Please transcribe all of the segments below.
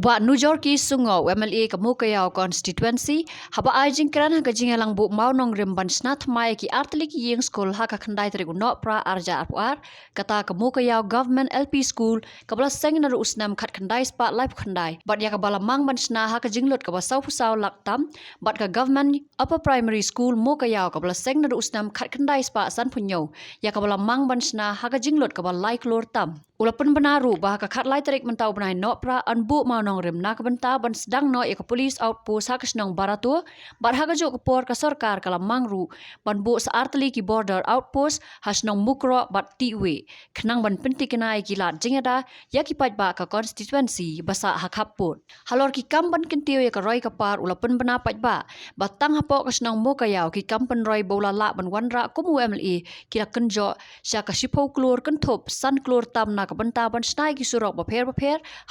Uba New York sungo MLA Kamukayao constituency haba ajing kran ha gajing lang bu mau nong rimban snat mai ki artlik ying school ha ka khandai tri no pra arja apar kata Kamukayao government LP school kabla seng na usnam khat khandai spa life khandai bat ya kabala mang ban sna ha ka jinglot ka basau pusau laktam bat ka government upper primary school Mukayao kabla seng na usnam khat khandai spa san punyo ya kabala mang ban sna ha ka jinglot ka balai klor tam ulapan benaru bah ka khat lai tarik mentau benai no pra anbu mau nong rim nak benta ban sedang no ka police outpost ha kasnong baratu bar ha jo kapor ka sarkar kala mangru ban bu saartli ki border outpost hasnong mukro bat tiwe khnang ban penti kenai ki lat jingada ya ki pat ba ka constituency basa ha khaput halor ki kam ban kentiu ya ka roi ka par ulapan bena pat ba batang ha po kasnong Mukayao ki kam pen roi bola la ban wanra kumu MLA ki la kenjo sya ka sipo klor kenthop san klor tam na benta ban snai ki surok baper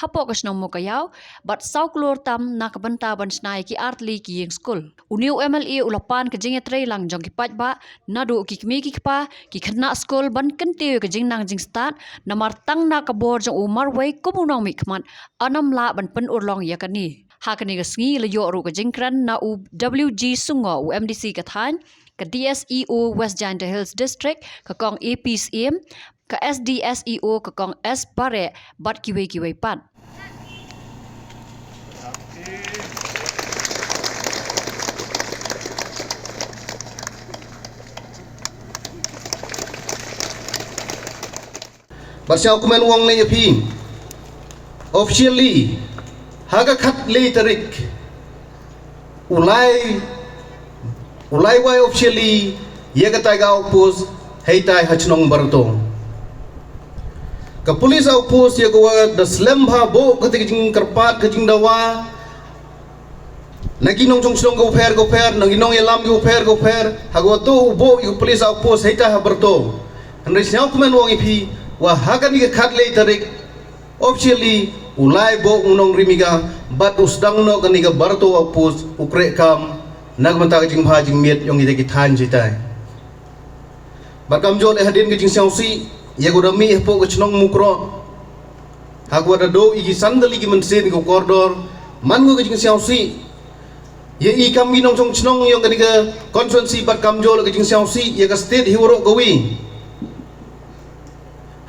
hapo kasnong Mukayao bat sau klor tam nak benta ban snai ki artli ki yeng school uniu MLA ulapan ke jing tre lang jong ki pat ba nadu ki kmi ki pa ki khna school ban kentiu ke jing nang jing start namar tang na ka bor jong umar wei kumunong mi khmat anam la ban pen urlong ya kani hakani ga sngi le yo ru ke jing kran na u WG sungo u MDC ka than ka DSEO West Janda Hills District ka kong APCM ka SDSEO ka kong S bare bat kiwe pan Basyao kumen wong le yapi officially haga khat le tarik ulai wai officially ye ka taiga opos heitai hachnong barto ka police outpost ye ko da slembha bo ka ting karpat ka jing dawa nagi nong chong go fair nagi nong yelam go fair hago to bo yo police outpost heitai ha barto andre syao kumen wong ipi wa hagan ni khat le tarik officially ulai bo unong rimiga bat usdang no kan ni ga barto outpost ukre kam nagmanta ka jing bha jing miet yong ite ki than jitai bakam jol e hadin ki jing sausi ye go da mi po ko chnong mukro hagwa da do igi sandali ki mensin ko koridor man go ki jing sausi ye I kam gi nong chong chnong yong ka ni ga constituency bakam jol ki jing sausi ye ka state hiwro go wi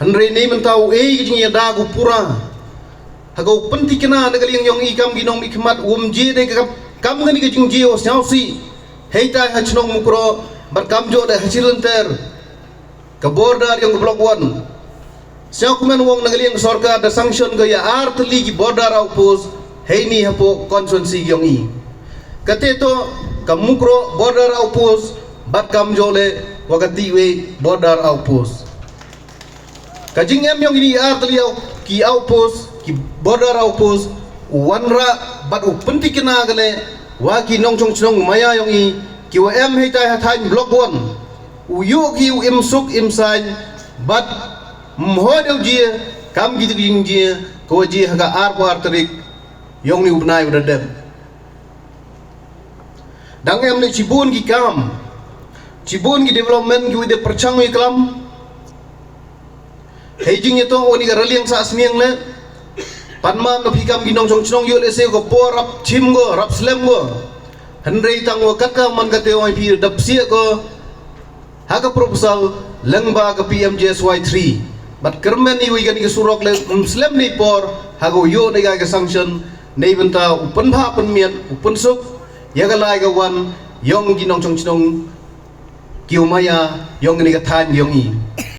Henry ni mentau jing ya da go pura hago penti kena nagali yong I kam gi nong mi khmat je de ka kam ngani ke jing jio sausi heita hachnong mukro bar kam jo da hachilenter ka border yang blok 1 siao kumen wong nagali yang sarkar da sanction ga ya artli ki border outpost heini hapo constituency yong I kate to ka mukro border outpost bat kam jo le wakati we border outpost ka jing em yong ini artli ki outpost ki border outpost wanra bat u penti kena gale wa ki nong chong chong maya yong I ki wa em heitai hathain block 1 u yu ki u im suk im sain bat mhodeu ji kam gi jing ji ko ji haga ar par tarik yong ni ubnai udadem dang em ni cibun ki kam cibun ki development gi de perchang wi klam hejing itu oni ga raliang sa asmiang le panma no phikam ginong chong chong yo le se go por up chim go rap slem go henrei tang wa kaka man ka te oi phi dap sia go haga proposal lengba ka PMJSY 3 but kermen ni wi gani surok le slem ni por hago yo ne ga sanction nei benta upan bha pan mien upan suk ya ga lai ga wan yong ginong chong chong kiu maya yong ni ga than yong I